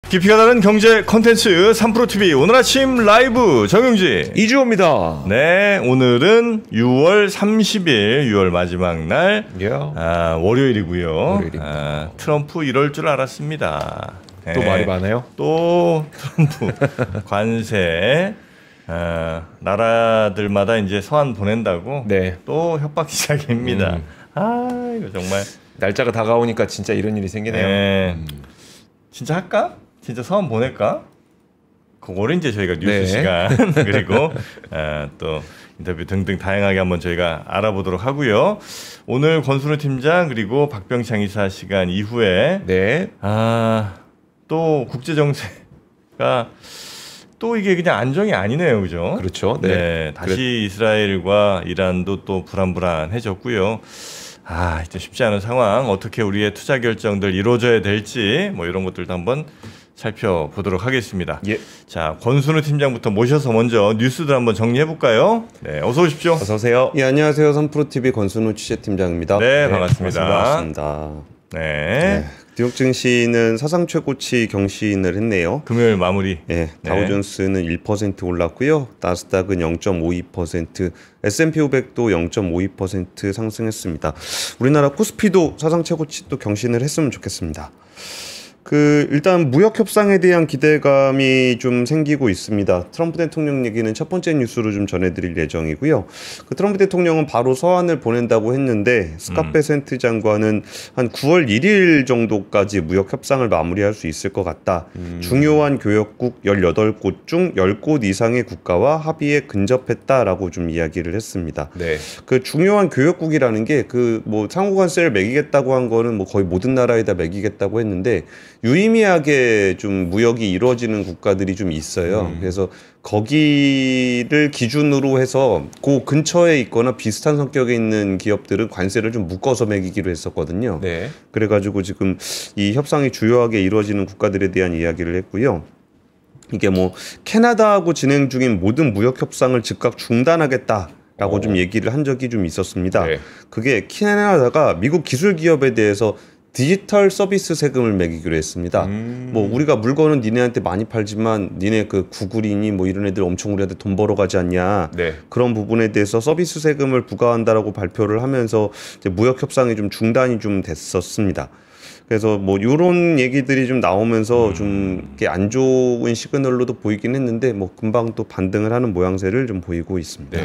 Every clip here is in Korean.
깊이가 다른 경제 컨텐츠 3프로TV 오늘 아침 라이브 정영진 이주호입니다. 네, 오늘은 6월 30일 6월 마지막 날 월요일이고요. 트럼프 이럴 줄 알았습니다. 네, 또 말이 많아요? 또 트럼프 관세 나라들마다 이제 서한 보낸다고 또 협박 시작입니다. 이거 정말 날짜가 다가오니까 진짜 이런 일이 생기네요. 네. 진짜 할까? 진짜 서한 보낼까? 그거를 이제 저희가 뉴스 시간 그리고 또 인터뷰 등등 다양하게 한번 저희가 알아보도록 하고요. 오늘 권순우 팀장 그리고 박병창 이사 시간 이후에 또 국제 정세가 또 이게 그냥 안정이 아니네요, 그죠? 그렇죠. 네, 다시 이스라엘과 이란도 또 불안해졌고요. 이제 쉽지 않은 상황, 어떻게 우리의 투자 결정들 이루어져야 될지 뭐 이런 것들도 한번 살펴보도록 하겠습니다. 자, 권순우 팀장부터 모셔서 먼저 뉴스들 한번 정리해 볼까요? 네, 어서 오십시오. 어서 오세요. 예, 안녕하세요. 3프로TV 권순우 취재팀장입니다. 네, 반갑습니다. 반갑습니다. 네. 뉴욕 증시는 사상 최고치 경신을 했네요. 금요일 마무리. 네, 다우존스는 1% 올랐고요. 나스닥은 0.52%, S&P 500도 0.52% 상승했습니다. 우리나라 코스피도 사상 최고치 또 경신을 했으면 좋겠습니다. 일단 무역 협상에 대한 기대감이 좀 생기고 있습니다. 트럼프 대통령 얘기는 첫 번째 뉴스로 좀 전해드릴 예정이고요. 트럼프 대통령은 바로 서한을 보낸다고 했는데 스캇 베센트 장관은 한 9월 1일 정도까지 무역 협상을 마무리할 수 있을 것 같다. 중요한 교역국 18곳 중 10곳 이상의 국가와 합의에 근접했다라고 좀 이야기를 했습니다. 중요한 교역국이라는 게 뭐 상호관세를 매기겠다고 한 거는 뭐 거의 모든 나라에다 매기겠다고 했는데 유의미하게 좀 무역이 이루어지는 국가들이 좀 있어요. 그래서 거기를 기준으로 해서 그 근처에 있거나 비슷한 성격에 있는 기업들은 관세를 좀 묶어서 매기기로 했었거든요. 그래가지고 지금 이 협상이 주요하게 이루어지는 국가들에 대한 이야기를 했고요. 이게 뭐 캐나다하고 진행 중인 모든 무역 협상을 즉각 중단하겠다라고 좀 얘기를 한 적이 좀 있었습니다. 그게 캐나다가 미국 기술 기업에 대해서 디지털 서비스 세금을 매기기로 했습니다. 뭐 우리가 물건은 니네한테 많이 팔지만 니네 구글이니 뭐 이런 애들 엄청 우리한테 돈 벌어가지 않냐. 그런 부분에 대해서 서비스 세금을 부과한다라고 발표를 하면서 이제 무역 협상이 좀 중단이 좀 됐었습니다. 그래서 뭐 이런 얘기들이 좀 나오면서 좀 이렇게 안 좋은 시그널로도 보이긴 했는데 뭐 금방 또 반등을 하는 모양새를 좀 보이고 있습니다.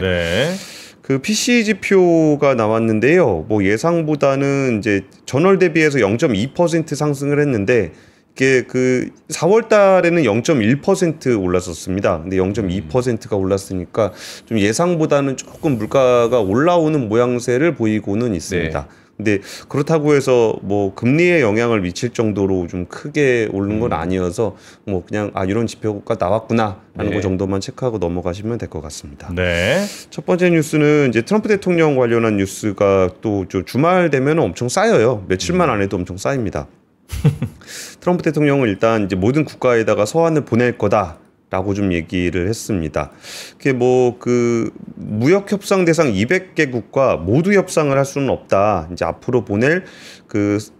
PCE 지표가 나왔는데요. 뭐 예상보다는 이제 전월 대비해서 0.2% 상승을 했는데 이게 4월 달에는 0.1% 올랐었습니다. 근데 0.2%가 올랐으니까 좀 예상보다는 조금 물가가 올라오는 모양새를 보이고는 있습니다. 근데 그렇다고 해서 뭐 금리에 영향을 미칠 정도로 좀 크게 오른 건 아니어서 뭐 그냥 이런 지표가 나왔구나라는 거 정도만 체크하고 넘어가시면 될 것 같습니다. 첫 번째 뉴스는 이제 트럼프 대통령 관련한 뉴스가 또 주말 되면 엄청 쌓여요. 며칠만 안 해도 엄청 쌓입니다. 트럼프 대통령은 일단 이제 모든 국가에다가 서한을 보낼 거다. 라고 좀 얘기를 했습니다. 그게 무역 협상 대상 200개국과 모두 협상을 할 수는 없다. 이제 앞으로 보낼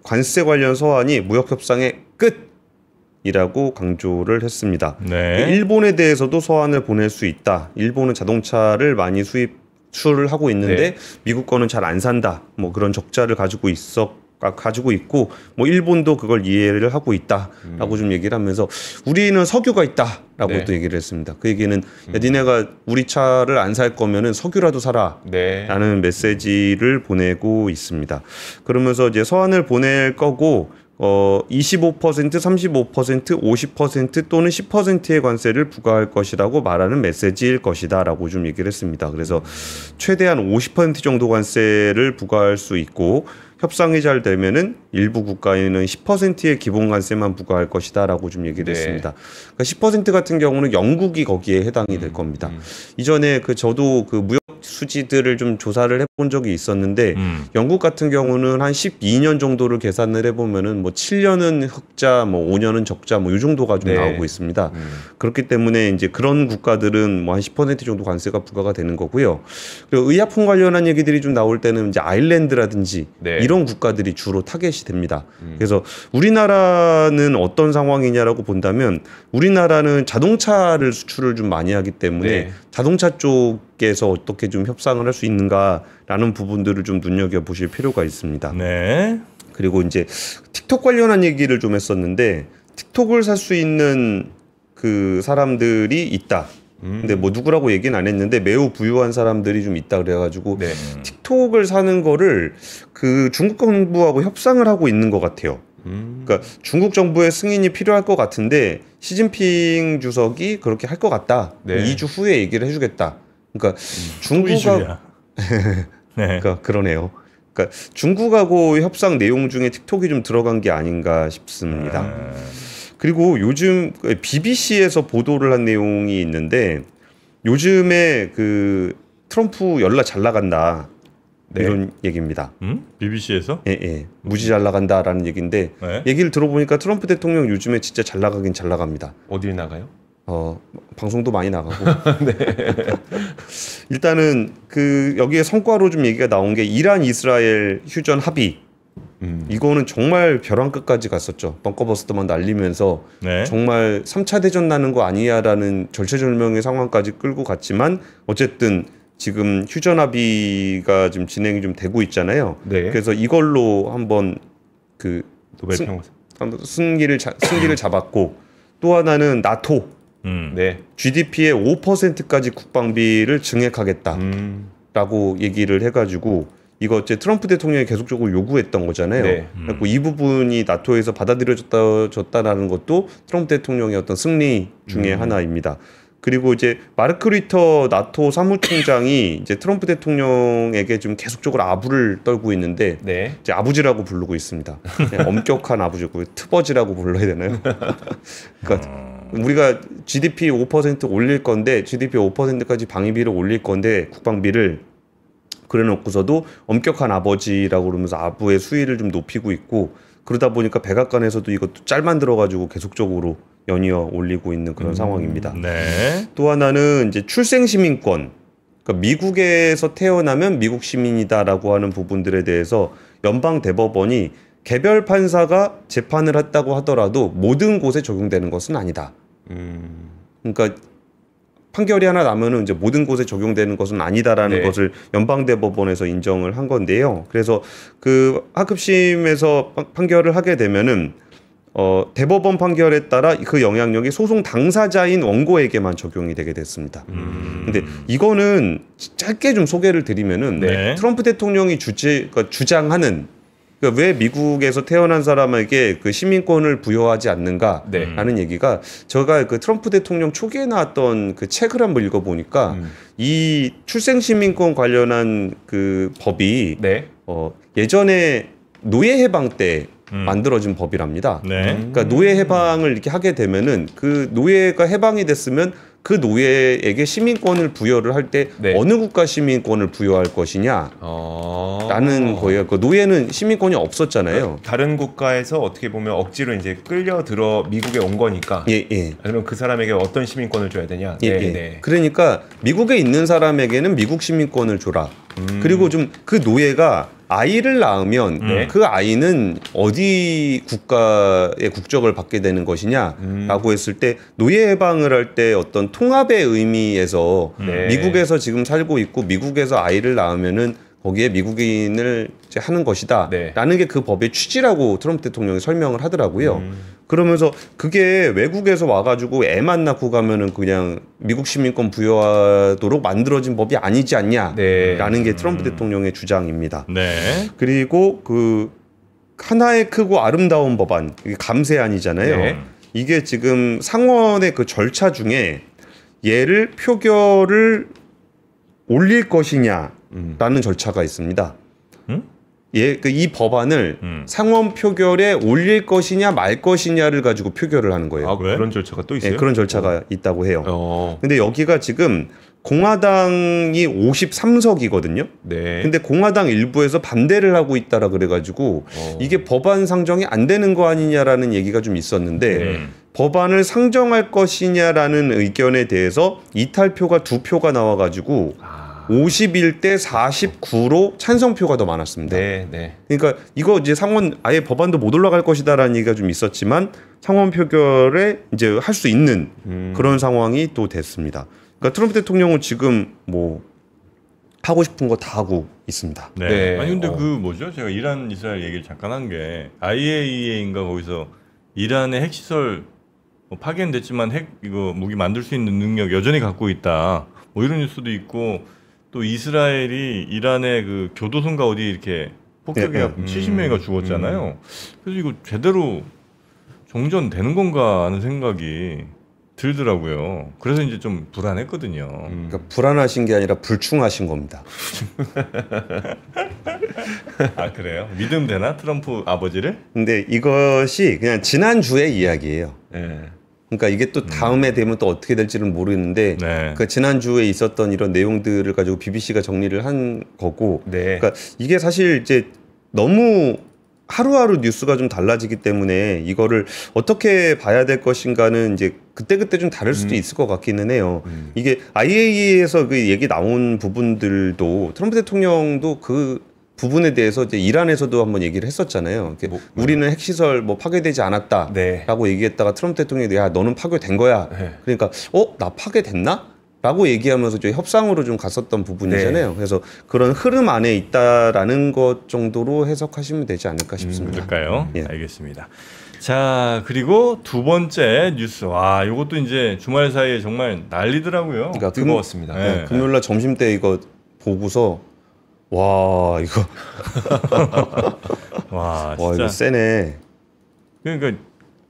관세 관련 서한이 무역 협상의 끝이라고 강조를 했습니다. 일본에 대해서도 서한을 보낼 수 있다. 일본은 자동차를 많이 수출을 하고 있는데 미국 거는 잘 안 산다. 뭐 그런 적자를 가지고 있고 뭐 일본도 그걸 이해를 하고 있다라고 좀 얘기를 하면서 우리는 석유가 있다라고 또 얘기를 했습니다. 그 얘기는 니네가 우리 차를 안 살 거면은 석유라도 사라라는 메시지를 보내고 있습니다. 그러면서 이제 서한을 보낼 거고 25%, 35%, 50% 또는 10%의 관세를 부과할 것이라고 말하는 메시지일 것이다라고 좀 얘기를 했습니다. 그래서 최대한 50% 정도 관세를 부과할 수 있고 협상이 잘 되면은 일부 국가에는 10%의 기본 관세만 부과할 것이다라고 좀 얘기를 했습니다. 그러니까 10% 같은 경우는 영국이 거기에 해당이 될 겁니다. 이전에 저도 무역 수지들을 좀 조사를 해본 적이 있었는데 영국 같은 경우는 한 12년 정도를 계산을 해보면은 뭐 7년은 흑자, 뭐 5년은 적자, 뭐 이 정도가 좀 네. 나오고 있습니다. 그렇기 때문에 이제 그런 국가들은 뭐 한 10% 정도 관세가 부과가 되는 거고요. 그리고 의약품 관련한 얘기들이 좀 나올 때는 이제 아일랜드라든지 네. 이런 국가들이 주로 타겟이 됩니다. 그래서 우리나라는 어떤 상황이냐라고 본다면 우리나라는 자동차를 수출을 좀 많이 하기 때문에 네. 자동차 쪽에서 어떻게 좀 협상을 할 수 있는가라는 부분들을 좀 눈여겨 보실 필요가 있습니다. 네. 그리고 이제 틱톡 관련한 얘기를 좀 했었는데 틱톡을 살 수 있는 그 사람들이 있다. 근데 뭐 누구라고 얘기는 안 했는데 매우 부유한 사람들이 좀 있다 그래가지고 네. 틱톡을 사는 거를 그 중국 정부하고 협상을 하고 있는 것 같아요. 그러니까 중국 정부의 승인이 필요할 것 같은데 시진핑 주석이 그렇게 할 것 같다. 네. 2주 후에 얘기를 해주겠다. 그러니까 중국하고 이슈야. 네. 그러니까 그러네요. 그러니까 중국하고 협상 내용 중에 틱톡이 좀 들어간 게 아닌가 싶습니다. 그리고 요즘 BBC에서 보도를 한 내용이 있는데 요즘에 그 트럼프 연락 잘 나간다 네. 이런 얘기입니다. BBC에서? 예. 무지 잘 나간다라는 얘기인데 네. 얘기를 들어보니까 트럼프 대통령 요즘에 진짜 잘 나가긴 잘 나갑니다. 어딜 나가요? 방송도 많이 나가고. 일단은 그 여기에 성과로 좀 얘기가 나온 게 이란 이스라엘 휴전 합의. 이거는 정말 벼랑 끝까지 갔었죠. 벙커버스터만 날리면서 네. 정말 3차 대전 나는 거 아니야라는 절체절명의 상황까지 끌고 갔지만 어쨌든 지금 휴전 합의가 지금 진행이 좀 되고 있잖아요. 네. 그래서 이걸로 한번 그 노벨 평화상. 한번 승기를 잡았고 또 하나는 나토 네. GDP의 5%까지 국방비를 증액하겠다라고 얘기를 해가지고 이거 이제 트럼프 대통령이 계속적으로 요구했던 거잖아요. 네. 그리고 이 부분이 나토에서 받아들여졌다라는 것도 트럼프 대통령의 어떤 승리 중에 하나입니다. 그리고 이제 마르크 리터 나토 사무총장이 이제 트럼프 대통령에게 좀 계속적으로 아부를 떨고 있는데 네. 이제 아부지라고 부르고 있습니다. 그냥 엄격한 아부지고 트버지라고 불러야 되나요? 그러니까 우리가 GDP 5% 올릴 건데 GDP 5%까지 방위비를 올릴 건데 국방비를 그래놓고서도 엄격한 아버지라고 그러면서 아부의 수위를 좀 높이고 있고 그러다 보니까 백악관에서도 이것도 짤만 들어가지고 계속적으로 연이어 올리고 있는 그런 상황입니다. 네. 또 하나는 이제 출생 시민권. 그러니까 미국에서 태어나면 미국 시민이다라고 하는 부분들에 대해서 연방 대법원이 개별 판사가 재판을 했다고 하더라도 모든 곳에 적용되는 것은 아니다. 그러니까 판결이 하나 나면은 이제 모든 곳에 적용되는 것은 아니다라는 네. 것을 연방대법원에서 인정을 한 건데요. 그래서 그 하급심에서 판결을 하게 되면은 대법원 판결에 따라 그 영향력이 소송 당사자인 원고에게만 적용이 되게 됐습니다. 근데 이거는 짧게 좀 소개를 드리면은 네. 트럼프 대통령이 그러니까 주장하는 그러니까 왜 미국에서 태어난 사람에게 그 시민권을 부여하지 않는가라는 얘기가 제가 그 트럼프 대통령 초기에 나왔던 그 책을 한번 읽어보니까 이 출생 시민권 관련한 그 법이 네. 예전에 노예 해방 때 만들어진 법이랍니다. 네. 그러니까 노예 해방을 이렇게 하게 되면은 그 노예가 해방이 됐으면 그 노예에게 시민권을 부여를 할 때 네. 어느 국가 시민권을 부여할 것이냐 라는 거예요. 그 노예는 시민권이 없었잖아요. 다른 국가에서 어떻게 보면 억지로 이제 끌려들어 미국에 온 거니까. 예, 예. 그러면 그 사람에게 어떤 시민권을 줘야 되냐? 예, 네, 예. 네. 그러니까 미국에 있는 사람에게는 미국 시민권을 줘라. 그리고 좀 그 노예가 아이를 낳으면 그 아이는 어디 국가의 국적을 받게 되는 것이냐라고 했을 때 노예 해방을 할 때 어떤 통합의 의미에서 네. 미국에서 지금 살고 있고 미국에서 아이를 낳으면은 거기에 미국인을 이제 하는 것이다. 네. 라는 게 그 법의 취지라고 트럼프 대통령이 설명을 하더라고요. 그러면서 그게 외국에서 와가지고 애만 낳고 가면은 그냥 미국 시민권 부여하도록 만들어진 법이 아니지 않냐라는 네. 게 트럼프 대통령의 주장입니다. 네. 그리고 그 하나의 크고 아름다운 법안, 이게 감세안이잖아요. 네. 이게 지금 상원의 그 절차 중에 얘를 표결을 올릴 것이냐라는 절차가 있습니다. 이 법안을 상원 표결에 올릴 것이냐 말 것이냐를 가지고 표결을 하는 거예요. 아, 왜? 그런 절차가 또 있어요? 예, 그런 절차가 있다고 해요. 어. 근데 여기가 지금 공화당이 53석이거든요. 네. 근데 공화당 일부에서 반대를 하고 있다라 그래가지고 이게 법안 상정이 안 되는 거 아니냐라는 얘기가 좀 있었는데 법안을 상정할 것이냐라는 의견에 대해서 이탈표가 2표가 나와가지고 51대 49로 찬성표가 더 많았습니다. 네, 네. 그러니까 이거 이제 상원 아예 법안도 못 올라갈 것이다라는 얘기가 좀 있었지만 상원 표결에 이제 할 수 있는 그런 상황이 또 됐습니다. 그러니까 트럼프 대통령은 지금 뭐 하고 싶은 거 다 하고 있습니다. 네. 네. 아니 근데 그 뭐죠? 제가 이란 이스라엘 얘기를 잠깐 한 게 IAEA인가 거기서 이란의 핵시설 뭐 파괴는 됐지만 핵 이거 무기 만들 수 있는 능력 여전히 갖고 있다. 뭐 이런 뉴스도 있고 또 이스라엘이 이란의 그 교도소인가 어디 이렇게 폭격해 70명이가 죽었잖아요. 그래서 이거 제대로 종전되는 건가 하는 생각이 들더라고요. 그래서 이제 좀 불안했거든요. 그러니까 불안하신 게 아니라 불충하신 겁니다. 아 그래요? 믿으면 되나? 트럼프 아버지를? 근데 이것이 그냥 지난주의 이야기예요. 네. 그러니까 이게 또 다음에 되면 또 어떻게 될지는 모르는데 네. 그 지난주에 있었던 이런 내용들을 가지고 BBC가 정리를 한 거고 네. 그러니까 이게 사실 이제 너무 하루하루 뉴스가 좀 달라지기 때문에 이거를 어떻게 봐야 될 것인가는 이제 그때그때 좀 다를 수도 있을 것 같기는 해요. 이게 IAEA에서 그 얘기 나온 부분들도 트럼프 대통령도 그 부분에 대해서 이제 이란에서도 한번 얘기를 했었잖아요. 이렇게 우리는 핵시설 뭐 파괴되지 않았다라고 네. 얘기했다가 트럼프 대통령이 야 너는 파괴된 거야. 네. 그러니까 나 파괴됐나? 라고 얘기하면서 좀 협상으로 좀 갔었던 부분이잖아요. 네. 그래서 그런 흐름 안에 있다라는 것 정도로 해석하시면 되지 않을까 싶습니다. 그럴까요? 예. 알겠습니다. 자 그리고 두 번째 뉴스. 와 이것도 이제 주말 사이에 정말 난리더라고요. 그러니까 뜨거웠습니다. 네. 금요일날 점심 때 이거 보고서 와 이거 와 와 진짜. 이거 세네. 그러니까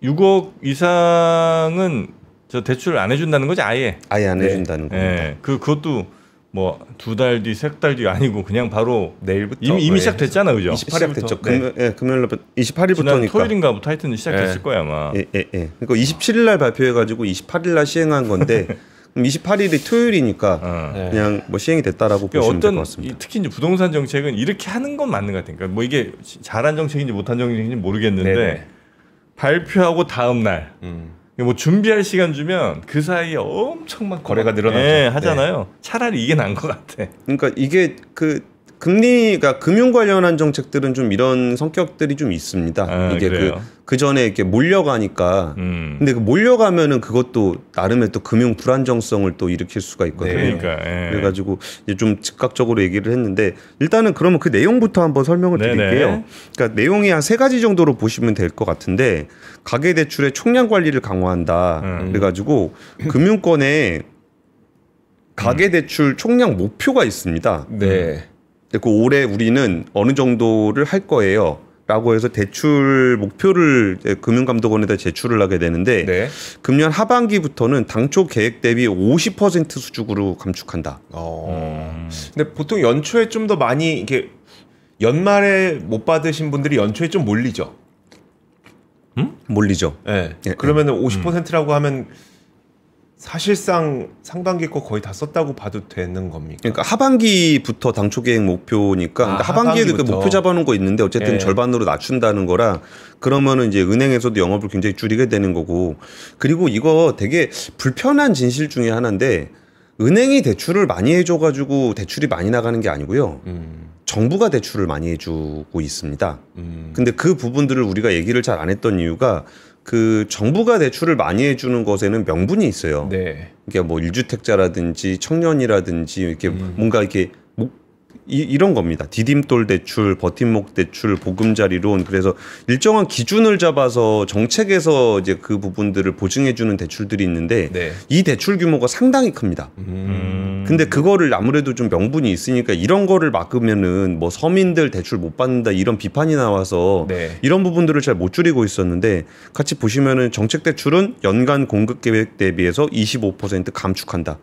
6억 이상은 저 대출 안 해준다는 거지 아예. 아예 안 네. 해준다는 겁니다. 예. 그것도 뭐 2달 뒤, 3달 뒤 아니고 그냥 바로 내일부터 이미 시작됐잖아, 그죠? 28일부터 네. 금요일 날 지난 28일부터니까. 토요일인가부터 하여튼 시작됐을 네. 거야 아마. 예. 그러니까 27일 날 발표해가지고 28일 날 시행한 건데 그럼 28일이 토요일이니까 어. 네. 그냥 뭐 시행이 됐다라고 그러니까 보시면 될 것 어떤 같습니다. 특히 이제 부동산 정책은 이렇게 하는 건 맞는 것 같아요. 그러니까 뭐 이게 잘한 정책인지 못한 정책인지 모르겠는데 네네. 발표하고 다음 날. 음. 뭐 준비할 시간 주면 그 사이에 엄청 막 거래가 늘어나죠. 예, 하잖아요. 차라리 이게 나은 것 같아. 그러니까 이게 그 금리가 금융 관련한 정책들은 좀 이런 성격들이 좀 있습니다. 아, 이게 그래요? 그 전에 이렇게 몰려가니까. 근데 그 몰려가면은 그것도 나름의 또 금융 불안정성을 또 일으킬 수가 있거든요. 네. 그러니까 예. 그래가지고 이제 좀 즉각적으로 얘기를 했는데 일단은 그러면 그 내용부터 한번 설명을 네네. 드릴게요. 그러니까 내용이 한 3가지 정도로 보시면 될 것 같은데 가계대출의 총량 관리를 강화한다. 그래가지고 금융권에 가계대출 총량 목표가 있습니다. 네. 그 올해 우리는 어느 정도를 할 거예요. 라고 해서 대출 목표를 이제 금융감독원에다 제출을 하게 되는데 네. 금년 하반기부터는 당초 계획 대비 50% 수준으로 감축한다. 근데 보통 연초에 좀 더 많이 이렇게 연말에 못 받으신 분들이 연초에 좀 몰리죠. 몰리죠. 네. 예, 그러면은 50%라고 하면 사실상 상반기 거 거의 다 썼다고 봐도 되는 겁니까? 그러니까 하반기부터 당초 계획 목표니까 그러니까 하반기에도 그 하반기부터. 목표 잡아놓은 거 있는데 어쨌든 예. 절반으로 낮춘다는 거라 그러면은 이제 은행에서도 영업을 굉장히 줄이게 되는 거고 그리고 이거 되게 불편한 진실 중에 하나인데 은행이 대출을 많이 해줘가지고 대출이 많이 나가는 게 아니고요. 정부가 대출을 많이 해주고 있습니다. 근데 그 부분들을 우리가 얘기를 잘 안 했던 이유가 그 정부가 대출을 많이 해주는 것에는 명분이 있어요. 네. 그러니까 뭐 1주택자라든지 청년이라든지 이렇게 뭔가 이렇게 이런 겁니다. 디딤돌 대출, 버팀목 대출, 보금자리론 그래서 일정한 기준을 잡아서 정책에서 이제 그 부분들을 보증해주는 대출들이 있는데 네. 이 대출 규모가 상당히 큽니다. 근데 그거를 아무래도 좀 명분이 있으니까 이런 거를 막으면은 뭐 서민들 대출 못 받는다 이런 비판이 나와서 네. 이런 부분들을 잘 못 줄이고 있었는데 같이 보시면은 정책 대출은 연간 공급 계획 대비해서 25% 감축한다.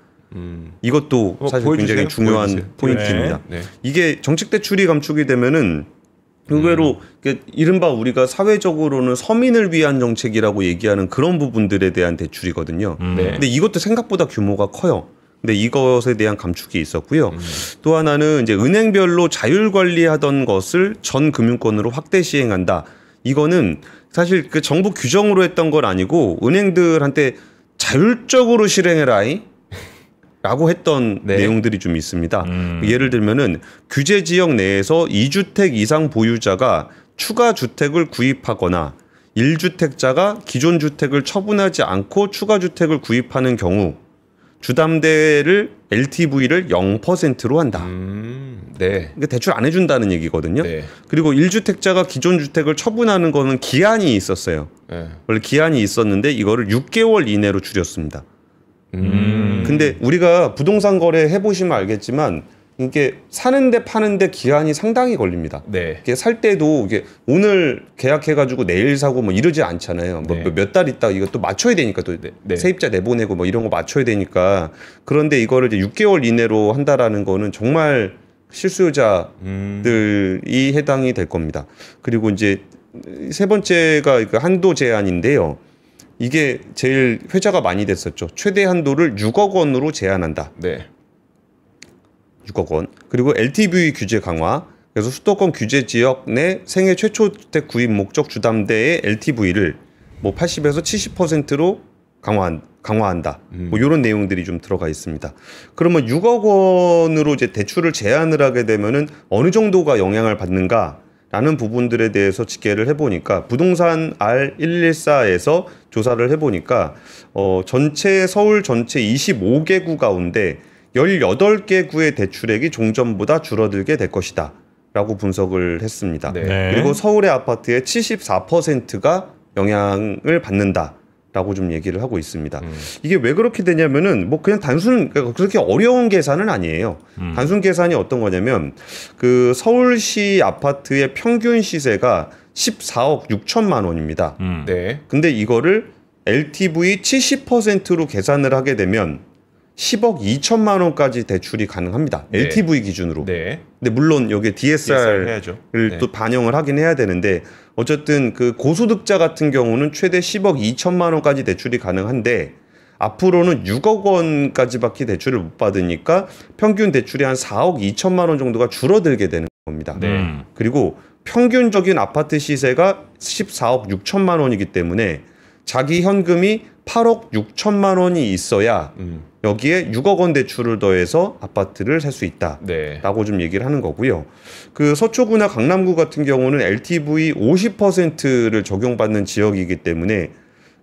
이것도 사실 보여주세요. 굉장히 중요한 보여주세요. 포인트입니다. 네. 이게 정책 대출이 감축이 되면은 의외로 이른바 우리가 사회적으로는 서민을 위한 정책이라고 얘기하는 그런 부분들에 대한 대출이거든요. 네. 근데 이것도 생각보다 규모가 커요. 근데 이것에 대한 감축이 있었고요. 또 하나는 이제 은행별로 자율 관리하던 것을 전 금융권으로 확대 시행한다. 이거는 사실 그 정부 규정으로 했던 건 아니고 은행들한테 자율적으로 실행해라이 라고 했던 네. 내용들이 좀 있습니다. 예를 들면은 규제 지역 내에서 2주택 이상 보유자가 추가 주택을 구입하거나 1주택자가 기존 주택을 처분하지 않고 추가 주택을 구입하는 경우 주담대를 LTV를 0%로 한다. 네. 그러니까 대출 안 해준다는 얘기거든요. 네. 그리고 1주택자가 기존 주택을 처분하는 거는 기한이 있었어요. 네. 원래 기한이 있었는데 이거를 6개월 이내로 줄였습니다. 근데 우리가 부동산 거래 해보시면 알겠지만 이게 사는데 파는데 기한이 상당히 걸립니다. 네. 이게 살 때도 이게 오늘 계약해가지고 내일 사고 뭐 이러지 않잖아요. 네. 몇 달 있다 이거 또 맞춰야 되니까 또 네. 세입자 내보내고 뭐 이런 거 맞춰야 되니까 그런데 이거를 이제 6개월 이내로 한다라는 거는 정말 실수요자들이 해당이 될 겁니다. 그리고 이제 세 번째가 그 한도 제한인데요. 이게 제일 회자가 많이 됐었죠. 최대 한도를 6억 원으로 제한한다. 네. 6억 원. 그리고 LTV 규제 강화. 그래서 수도권 규제 지역 내 생애 최초 주택 구입 목적 주담대의 LTV를 뭐 80에서 70%로 강화한다. 뭐 이런 내용들이 좀 들어가 있습니다. 그러면 6억 원으로 이제 대출을 제한을 하게 되면은 어느 정도가 영향을 받는가? 라는 부분들에 대해서 집계를 해보니까 부동산 R114에서 조사를 해보니까 전체 서울 전체 25개구 가운데 18개구의 대출액이 종전보다 줄어들게 될 것이다 라고 분석을 했습니다. 네. 네. 그리고 서울의 아파트의 74%가 영향을 받는다 라고 좀 얘기를 하고 있습니다. 이게 왜 그렇게 되냐면은 뭐 그냥 그러니까 그렇게 어려운 계산은 아니에요. 단순 계산이 어떤 거냐면 그 서울시 아파트의 평균 시세가 14억 6천만 원입니다. 네. 근데 이거를 LTV 70%로 계산을 하게 되면 10억 2천만 원까지 대출이 가능합니다. 네. LTV 기준으로. 네. 근데 물론 여기에 DSR 해야죠. DSR을 네. 또 반영을 하긴 해야 되는데 어쨌든 그 고소득자 같은 경우는 최대 10억 2천만 원까지 대출이 가능한데 앞으로는 6억 원까지밖에 대출을 못 받으니까 평균 대출이 한 4억 2천만 원 정도가 줄어들게 되는 겁니다. 네. 그리고 평균적인 아파트 시세가 14억 6천만 원이기 때문에 자기 현금이 8억 6천만 원이 있어야 여기에 6억 원 대출을 더해서 아파트를 살 수 있다. 네. 라고 좀 얘기를 하는 거고요. 그 서초구나 강남구 같은 경우는 LTV 50%를 적용받는 지역이기 때문에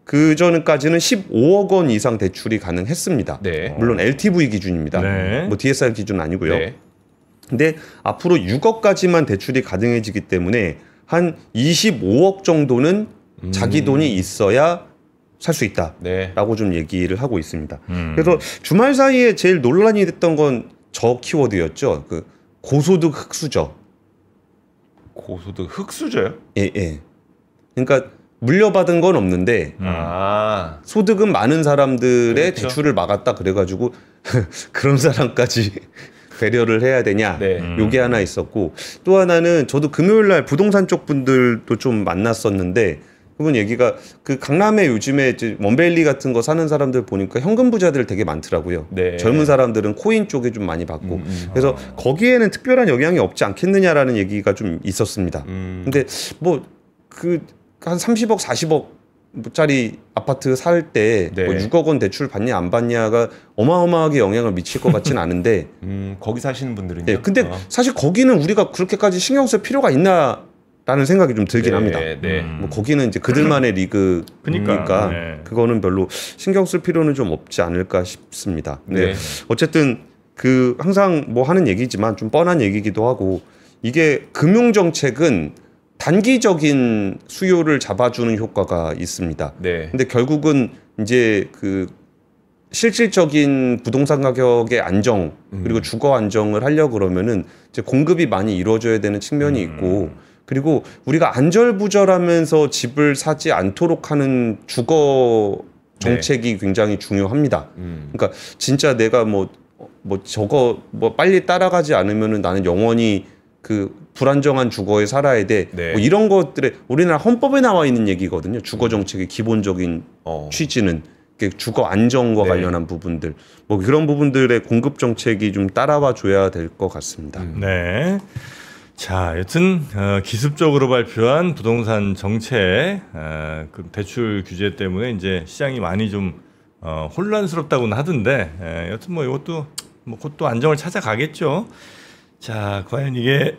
그 전까지는 15억 원 이상 대출이 가능했습니다. 네. 물론 LTV 기준입니다. 네. 뭐 DSR 기준은 아니고요. 네. 근데 앞으로 6억까지만 대출이 가능해지기 때문에 한 25억 정도는 자기 돈이 있어야 살 수 있다. 네. 라고 좀 얘기를 하고 있습니다. 그래서 주말 사이에 제일 논란이 됐던 건 저 키워드였죠. 그 고소득 흑수저. 고소득 흑수저요? 예, 예. 그러니까 물려받은 건 없는데 아. 소득은 많은 사람들의 그렇죠. 대출을 막았다 그래가지고 그런 사람까지 배려를 해야 되냐. 네. 요게 하나 있었고 또 하나는 저도 금요일 날 부동산 쪽 분들도 좀 만났었는데 그분 얘기가 그 강남에 요즘에 이제 원베일리 같은 거 사는 사람들 보니까 현금 부자들 되게 많더라고요. 네. 젊은 사람들은 코인 쪽에 좀 많이 받고 그래서 거기에는 특별한 영향이 없지 않겠느냐라는 얘기가 좀 있었습니다. 근데 뭐 그 한 30억 40억 짜리 아파트 살 때 네. 뭐 6억 원 대출 받냐 안 받냐가 어마어마하게 영향을 미칠 것 같지는 않은데 거기 사시는 분들은요. 네, 근데 사실 거기는 우리가 그렇게까지 신경 쓸 필요가 있나라는 생각이 좀 들긴 합니다. 네. 뭐 거기는 이제 그들만의 리그니까 그러니까, 네. 그거는 별로 신경 쓸 필요는 좀 없지 않을까 싶습니다. 네. 네. 어쨌든 그 항상 뭐 하는 얘기지만 좀 뻔한 얘기기도 하고 이게 금융 정책은 단기적인 수요를 잡아주는 효과가 있습니다. 네. 근데 결국은 이제 그 실질적인 부동산 가격의 안정 그리고 주거 안정을 하려 그러면은 이제 공급이 많이 이루어져야 되는 측면이 있고 그리고 우리가 안절부절하면서 집을 사지 않도록 하는 주거 정책이 굉장히 중요합니다. 그러니까 진짜 내가 뭐 저거 뭐 빨리 따라가지 않으면은 나는 영원히 그 불안정한 주거에 살아야 돼. 네. 뭐 이런 것들에 우리나라 헌법에 나와 있는 얘기거든요. 주거 정책의 기본적인 취지는 주거 안정과 네. 관련한 부분들, 뭐 그런 부분들의 공급 정책이 좀 따라와 줘야 될 것 같습니다. 네. 자, 여튼 기습적으로 발표한 부동산 정책, 그 대출 규제 때문에 이제 시장이 많이 좀 혼란스럽다고는 하던데, 여튼 뭐 이것도 뭐 곧 또 안정을 찾아가겠죠. 자, 과연 이게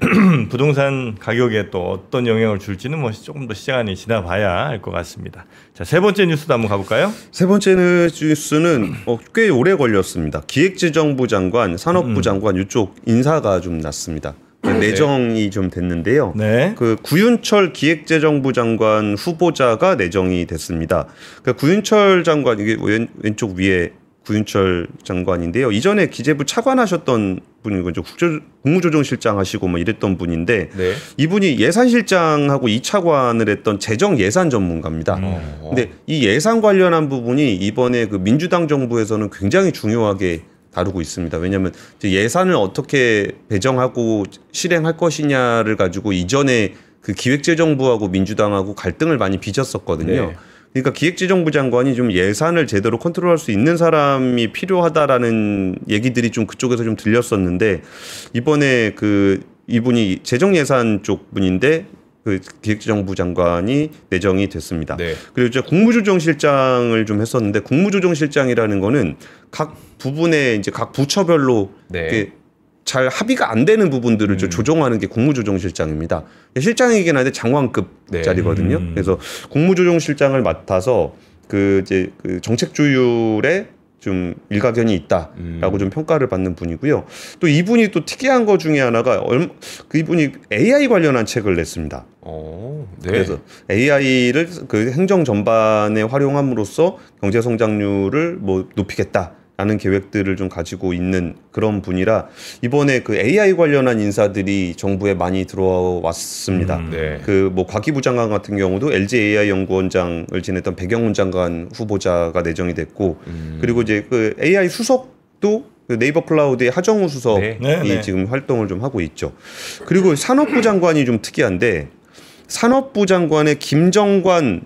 부동산 가격에 또 어떤 영향을 줄지는 뭐 조금 더 시간이 지나봐야 알 것 같습니다. 자, 세 번째 뉴스도 한번 가볼까요? 세 번째 뉴스는 꽤 오래 걸렸습니다. 기획재정부 장관, 산업부 장관 이쪽 인사가 좀 났습니다. 내정이 좀 됐는데요. 네. 그 구윤철 기획재정부 장관 후보자가 내정이 됐습니다. 그 구윤철 장관 이게 왼쪽 위에 구윤철 장관인데요. 이전에 기재부 차관하셨던 분이고 국무조정실장 하시고 뭐 이랬던 분인데 네. 이분이 예산실장하고 2차관을 했던 재정예산 전문가입니다. 근데 이 예산 관련한 부분이 이번에 그 민주당 정부에서는 굉장히 중요하게 다루고 있습니다. 왜냐하면 예산을 어떻게 배정하고 실행할 것이냐를 가지고 이전에 그 기획재정부하고 민주당하고 갈등을 많이 빚었었거든요. 네. 그러니까 기획재정부 장관이 좀 예산을 제대로 컨트롤할 수 있는 사람이 필요하다라는 얘기들이 좀 그쪽에서 좀 들렸었는데 이번에 그 이분이 재정예산 쪽 분인데 그 기획재정부 장관이 내정이 됐습니다. 네. 그리고 이제 국무조정실장을 좀 했었는데 국무조정실장이라는 거는 각 부분에 이제 각 부처별로 네. 이렇게 잘 합의가 안 되는 부분들을 좀 조정하는 게 국무조정실장입니다. 실장이긴 한데 장관급 네. 자리거든요. 그래서 국무조정실장을 맡아서 그 이제 그 정책 조율에 좀 일가견이 있다라고 좀 평가를 받는 분이고요. 또 이분이 또 특이한 것 중에 하나가 그 이분이 AI 관련한 책을 냈습니다. 네. 그래서 AI를 그 행정 전반에 활용함으로써 경제 성장률을 뭐 높이겠다. 라는 계획들을 좀 가지고 있는 그런 분이라 이번에 그 AI 관련한 인사들이 정부에 많이 들어왔습니다. 네. 그 뭐 과기부 장관 같은 경우도 LG AI 연구원장을 지냈던 백영훈 장관 후보자가 내정이 됐고 그리고 이제 그 AI 수석도 그 네이버 클라우드의 하정우 수석이 네. 네, 네. 지금 활동을 좀 하고 있죠. 그리고 산업부 장관이 좀 특이한데 산업부 장관의 김정관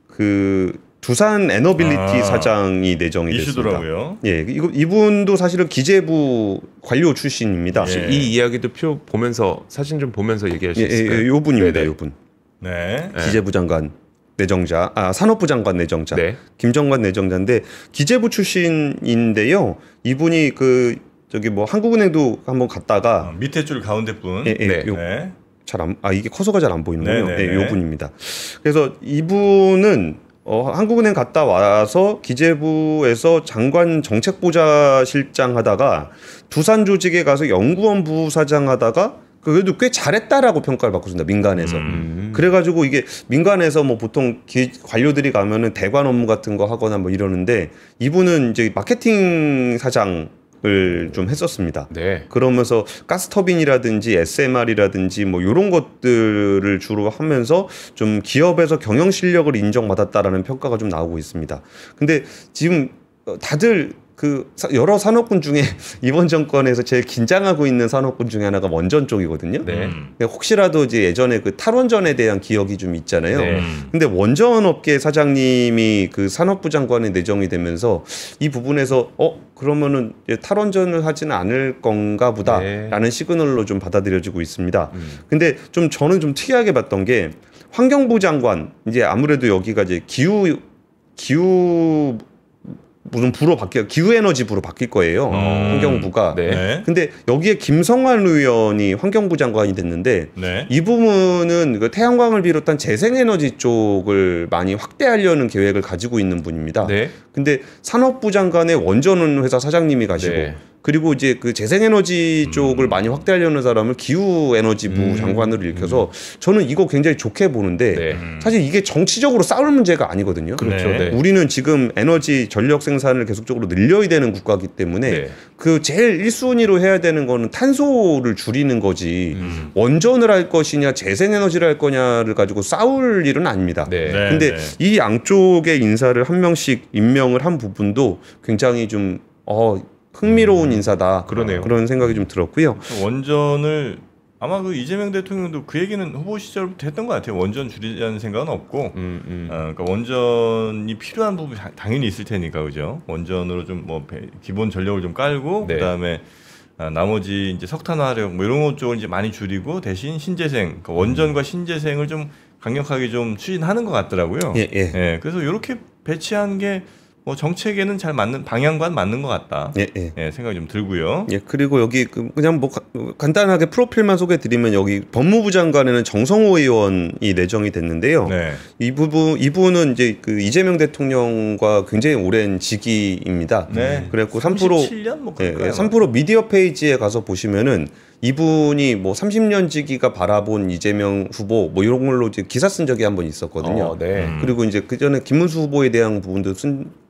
그 두산 에너빌리티 사장이 내정이 됐습니다. 이슈더라고요. 예, 이분도 사실은 기재부 관료 출신입니다. 예. 이 이야기도 표 보면서 사진 좀 보면서 얘기할 수 있을까요? 요 분입니다. 네네. 요 분. 네. 기재부 장관 내정자, 산업부 장관 내정자, 네. 김정관 내정자인데 기재부 출신인데요. 이분이 그 저기 뭐 한국은행도 한번 갔다가 밑에 줄 가운데 분. 예, 네. 요 네. 이게 커서가 잘 안 보이는군요. 네네네. 네, 요 분입니다. 그래서 이분은 한국은행 갔다 와서 기재부에서 장관 정책보좌실장 하다가 두산 조직에 가서 연구원 부사장 하다가 그래도 꽤 잘했다라고 평가를 받고 있습니다. 민간에서. 그래가지고 이게 민간에서 뭐 보통 관료들이 가면은 대관 업무 같은 거 하거나 뭐 이러는데 이분은 이제 마케팅 사장 을 좀 했었습니다. 네. 그러면서 가스터빈이라든지 SMR이라든지 뭐 이런 것들을 주로 하면서 좀 기업에서 경영 실력을 인정받았다라는 평가가 좀 나오고 있습니다. 근데 지금 다들 그 여러 산업군 중에 이번 정권에서 제일 긴장하고 있는 산업군 중에 하나가 원전 쪽이거든요. 네. 혹시라도 이제 예전에 그 탈원전에 대한 기억이 좀 있잖아요. 네. 근데 원전 업계 사장님이 그 산업부 장관에 내정이 되면서 이 부분에서 그러면은 탈원전을 하지는 않을 건가 보다라는 네. 시그널로 좀 받아들여지고 있습니다. 근데 좀 저는 좀 특이하게 봤던 게 환경부 장관 이제 아무래도 여기가 이제 기후 무슨 부로 기후에너지 부로 바뀔 거예요. 환경부가. 네. 네. 근데 여기에 김성환 의원이 환경부 장관이 됐는데 네. 이 부분은 그 태양광을 비롯한 재생에너지 쪽을 많이 확대하려는 계획을 가지고 있는 분입니다. 네. 근데 산업부 장관의 원전 회사 사장님이 가시고 네. 그리고 이제 그 재생에너지 쪽을 많이 확대하려는 사람을 기후에너지부 장관으로 일켜서 저는 이거 굉장히 좋게 보는데 네. 사실 이게 정치적으로 싸울 문제가 아니거든요. 그렇죠. 네. 네. 우리는 지금 에너지 전력 생산을 계속적으로 늘려야 되는 국가이기 때문에 네. 그 제일 1순위로 해야 되는 거는 탄소를 줄이는 거지 원전을 할 것이냐 재생에너지를 할 거냐를 가지고 싸울 일은 아닙니다. 네. 네. 근데 네. 이 양쪽의 인사를 한 명씩 임명을 한 부분도 굉장히 좀 흥미로운 인사다. 그러네요. 그런 생각이 좀 들었고요. 원전을 아마 그 이재명 대통령도 그 얘기는 후보 시절부터 했던 것 같아요. 원전 줄이자는 생각은 없고, 그러니까 원전이 필요한 부분이 당연히 있을 테니까 그죠. 원전으로 좀 뭐 기본 전력을 좀 깔고 네. 그다음에 나머지 이제 석탄화력 뭐 이런 것 쪽을 이제 많이 줄이고 대신 신재생, 그러니까 원전과 신재생을 좀 강력하게 좀 추진하는 것 같더라고요. 예, 예. 그래서 이렇게 배치한 게 뭐 정책에는 잘 맞는 방향과는 맞는 것 같다. 예, 예. 생각이 좀 들고요. 예, 그리고 여기 그냥 뭐 간단하게 프로필만 소개드리면 여기 법무부 장관에는 정성호 의원이 내정이 됐는데요. 네. 이분은 이제 그 이재명 대통령과 굉장히 오랜 직위입니다. 네. 그래갖고 37년 뭐 예, 그럴까요? 3프로 미디어 페이지에 가서 보시면은 이분이 뭐 30년 지기가 바라본 이재명 후보 뭐 이런 걸로 이제 기사 쓴 적이 한 번 있었거든요. 네. 그리고 이제 그 전에 김문수 후보에 대한 부분도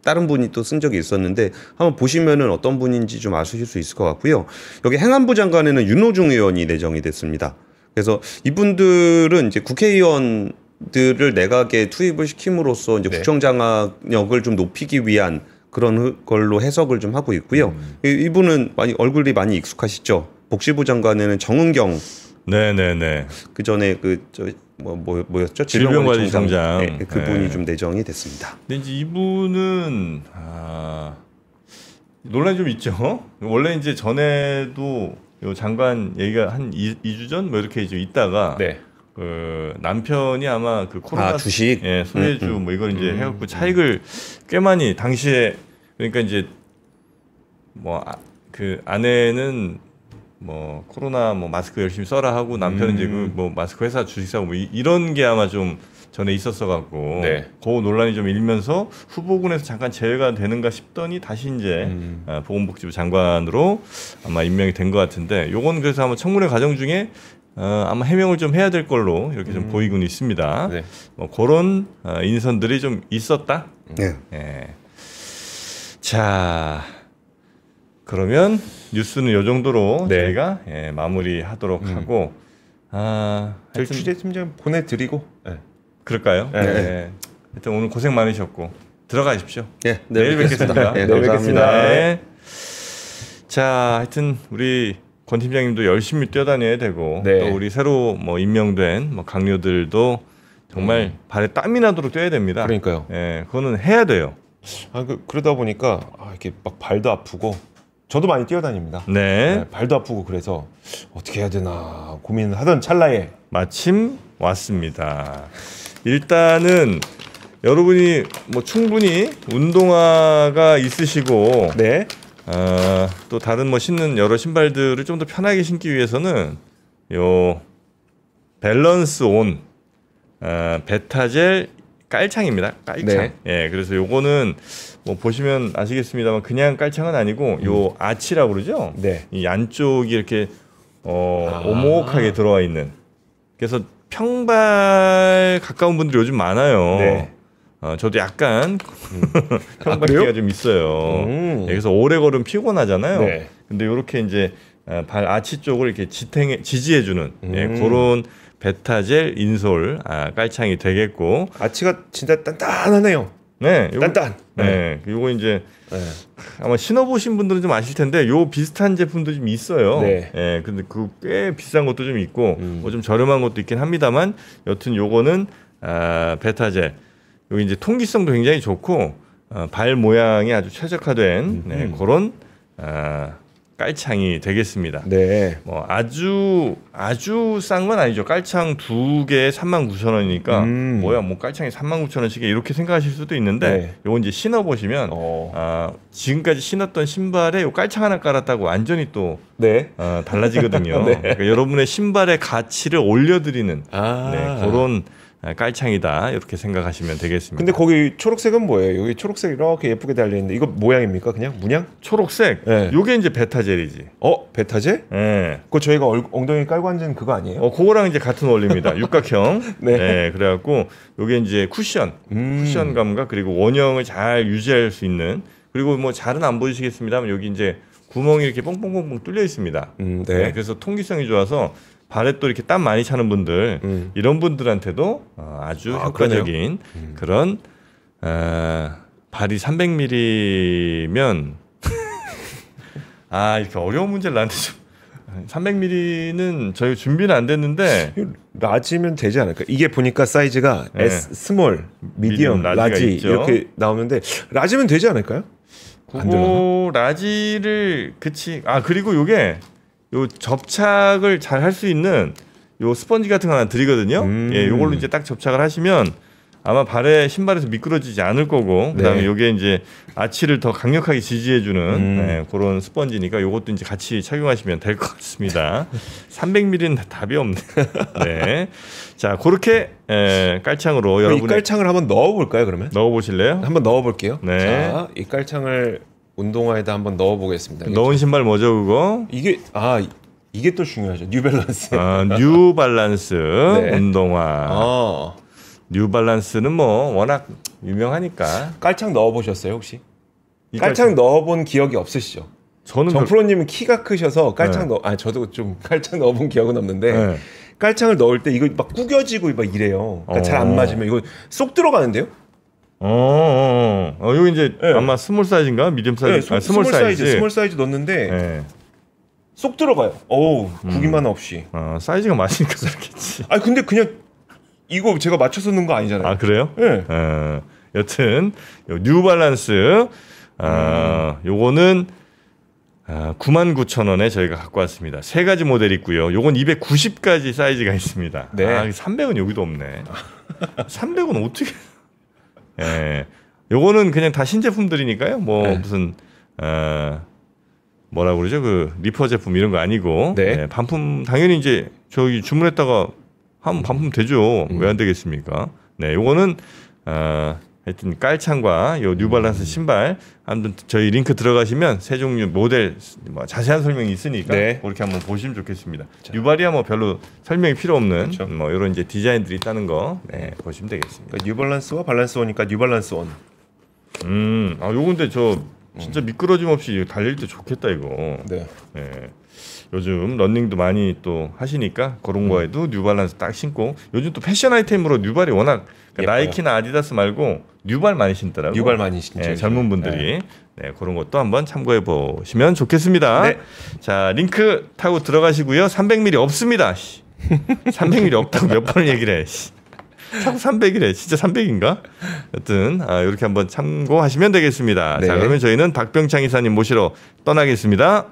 다른 분이 또 쓴 적이 있었는데 한번 보시면은 어떤 분인지 좀 아실 수 있을 것 같고요. 여기 행안부 장관에는 윤호중 의원이 내정이 됐습니다. 그래서 이분들은 이제 국회의원들을 내각에 투입을 시킴으로써 이제 네. 국정장악력을 좀 높이기 위한 그런 걸로 해석을 좀 하고 있고요. 이분은 얼굴이 많이 익숙하시죠. 복지부 장관에는 정은경 네네네. 그 전에 뭐였죠? 질병관리청장. 네, 그분이 네. 좀 내정이 됐습니다. 근데 이제 이분은 논란이 좀 있죠. 원래 이제 전에도 요 장관 얘기가 한 2주 전 뭐 이렇게 좀 있다가 네. 그 남편이 아마 그 코로나 주식 소외주 뭐 이걸 이제 해갖고 차익을 꽤 많이 당시에 그러니까 이제 뭐 그 아내는 뭐 코로나 뭐 마스크 열심히 써라 하고 남편은 이제 그 뭐 마스크 회사 주식 사고 뭐 이런 게 아마 좀 전에 있었어 갖고 네. 그 논란이 좀 일면서 후보군에서 잠깐 제외가 되는가 싶더니 다시 이제 보건복지부 장관으로 아마 임명이 된 것 같은데 요건 그래서 아마 청문회 과정 중에 아마 해명을 좀 해야 될 걸로 이렇게 좀 보이곤 있습니다. 네. 뭐 그런 인선들이 좀 있었다. 네. 예. 자, 그러면 뉴스는 이 정도로 네. 저희가 마무리하도록 하고 저희 하여튼 취재팀장 보내드리고. 네. 그럴까요? 네. 네. 하여튼 오늘 고생 많으셨고 들어가십시오. 네, 내일 뵙겠습니다. 네, 내일 감사합니다. 뵙겠습니다. 네. 자, 하여튼 우리 권 팀장님도 열심히 뛰어다녀야 되고 네. 또 우리 새로 뭐 임명된 뭐 강요들도 정말 발에 땀이 나도록 뛰어야 됩니다. 그러니까요. 예, 그거는 해야 돼요. 그러다 보니까 이렇게 막 발도 아프고 저도 많이 뛰어다닙니다. 네. 네, 발도 아프고 그래서 어떻게 해야 되나 고민을 하던 찰나에 마침 왔습니다. 일단은 여러분이 뭐 충분히 운동화가 있으시고 네. 또 다른 뭐 신는 여러 신발들을 좀 더 편하게 신기 위해서는 요 밸런스 온 베타젤 깔창입니다. 깔창. 네. 예, 그래서 요거는 뭐 보시면 아시겠습니다만 그냥 깔창은 아니고 요 아치라고 그러죠. 네. 이 안쪽이 이렇게 오목하게 들어와 있는. 그래서 평발 가까운 분들이 요즘 많아요. 네. 저도 약간 평발기가 그래요? 좀 있어요. 음. 그래서 오래 걸으면 피곤하잖아요. 네. 근데 이렇게 이제 발 아치 쪽을 이렇게 지지해주는 그런 베타젤 인솔 깔창이 되겠고. 아치가 진짜 단단하네요. 네, 단단. 네, 요거 이제 네. 아마 신어보신 분들은 좀 아실 텐데 요 비슷한 제품도 좀 있어요. 네. 예, 근데 그 꽤 비싼 것도 좀 있고 뭐 좀 저렴한 것도 있긴 합니다만 여튼 요거는 베타젤. 여기 이제 통기성도 굉장히 좋고 발 모양이 아주 최적화된 그런 깔창이 되겠습니다. 네. 뭐 아주 싼 건 아니죠. 깔창 2개에 39,000원이니까 뭐야 뭐 깔창이 39,000원씩에 이렇게 생각하실 수도 있는데 네. 요거 이제 신어 보시면 지금까지 신었던 신발에 요 깔창 하나 깔았다고 완전히 또 네. 달라지거든요. 네. 그러니까 여러분의 신발의 가치를 올려드리는 아. 그런 깔창이다 이렇게 생각하시면 되겠습니다. 근데 거기 초록색은 뭐예요? 여기 초록색 이렇게 예쁘게 달려 있는데 이거 모양입니까? 그냥 문양? 초록색, 네. 요게 이제 베타젤이지. 베타젤? 예. 그거 저희가 엉덩이 깔고 앉은 그거 아니에요? 그거랑 이제 같은 원리입니다. 육각형. 네. 네. 그래갖고 요게 이제 쿠션감과 그리고 원형을 잘 유지할 수 있는 그리고 뭐 잘은 안 보이시겠습니다만 여기 이제 구멍이 이렇게 뽕뽕뽕뽕 뚫려 있습니다. 네. 그래서 통기성이 좋아서 발에 또 이렇게 땀 많이 차는 분들 이런 분들한테도 아주 효과적인 그런 발이 300mm면 이렇게 어려운 문제를 나한테 좀 300mm는 저희 준비는 안 됐는데 라지면 되지 않을까? 이게 보니까 사이즈가 네. S, 스몰, 미디엄, 라지가 라지 있죠. 이렇게 나오는데 라지면 되지 않을까요? 안 되려나? 그거 라지를 그치. 아 그리고 요게 요 접착을 잘 할 수 있는 요 스펀지 같은 거 하나 드리거든요. 예, 요걸로 이제 딱 접착을 하시면 아마 발에 신발에서 미끄러지지 않을 거고 그다음에 네. 요게 이제 아치를 더 강력하게 지지해주는 네, 그런 스펀지니까 요것도 이제 같이 착용하시면 될 것 같습니다. 300mm는 답이 없네. 네, 자 그렇게 깔창으로 이 여러분의 깔창을 한번 넣어볼까요? 그러면 넣어보실래요? 한번 넣어볼게요. 네. 자, 이 깔창을 운동화에다 한번 넣어보겠습니다. 넣은 신발 뭐죠 그거? 이게 이게 또 중요하죠. 뉴밸런스. 뉴발란스 네. 운동화. 뉴발란스는 뭐 워낙 유명하니까. 깔창 넣어보셨어요 혹시? 이 깔창 넣어본 기억이 없으시죠? 저는 정프로님은 키가 크셔서 깔창 네. 저도 좀 깔창 넣어본 기억은 없는데 네. 깔창을 넣을 때 이거 막 구겨지고 막 이래요. 그러니까 잘 안 맞으면 이거 쏙 들어가는데요? 여기 이제 네. 아마 스몰 사이즈인가 미디엄 사이즈? 네, 스몰 사이즈. 스몰 사이즈 넣었는데 네. 쏙 들어가요. 어우 구기만 없이. 사이즈가 맞으니까 그렇겠지. 아니 근데 그냥 이거 제가 맞춰서 넣은 거 아니잖아요. 아 그래요? 네. 여튼 요 뉴발란스 요거는 99,000원에 저희가 갖고 왔습니다. 세 가지 모델이 있고요. 요건 290까지 사이즈가 있습니다. 네. 300은 여기도 없네. 300은 어떻게? 예. 요거는 그냥 다 신제품들이니까요. 뭐 네. 무슨 뭐라 그러죠? 그 리퍼 제품 이런 거 아니고 네. 예, 반품 당연히 이제 저기 주문했다가 하면 반품 되죠. 왜 안 되겠습니까? 네, 요거는 하여튼 깔창과 요 뉴발란스 신발 아무튼 저희 링크 들어가시면 세 종류 모델 뭐 자세한 설명이 있으니까 네. 그렇게 한번 보시면 좋겠습니다. 뉴발이야 뭐 별로 설명이 필요 없는 그렇죠. 뭐 이런 이제 디자인들이 있다는 거 보시면 되겠습니다. 그러니까 뉴발란스와 발란스 원이니까 뉴발란스 원. 요건데 저 진짜 미끄러짐 없이 달릴 때 좋겠다 이거. 네. 예. 요즘 러닝도 많이 또 하시니까 그런 거에도 뉴발란스 딱 신고 요즘 또 패션 아이템으로 뉴발이 워낙 그러니까 예뻐요. 나이키나 아디다스 말고 뉴발 많이 신더라고요. 뉴발 많이 신죠. 예, 젊은 분들이 그런 것도 한번 참고해 보시면 좋겠습니다. 네. 자 링크 타고 들어가시고요. 300ml 없습니다. 300ml 없다고 몇 번을 얘기를 해. 자꾸 300이래. 진짜 300인가? 여튼 이렇게 한번 참고하시면 되겠습니다. 네. 자 그러면 저희는 박병창 이사님 모시러 떠나겠습니다.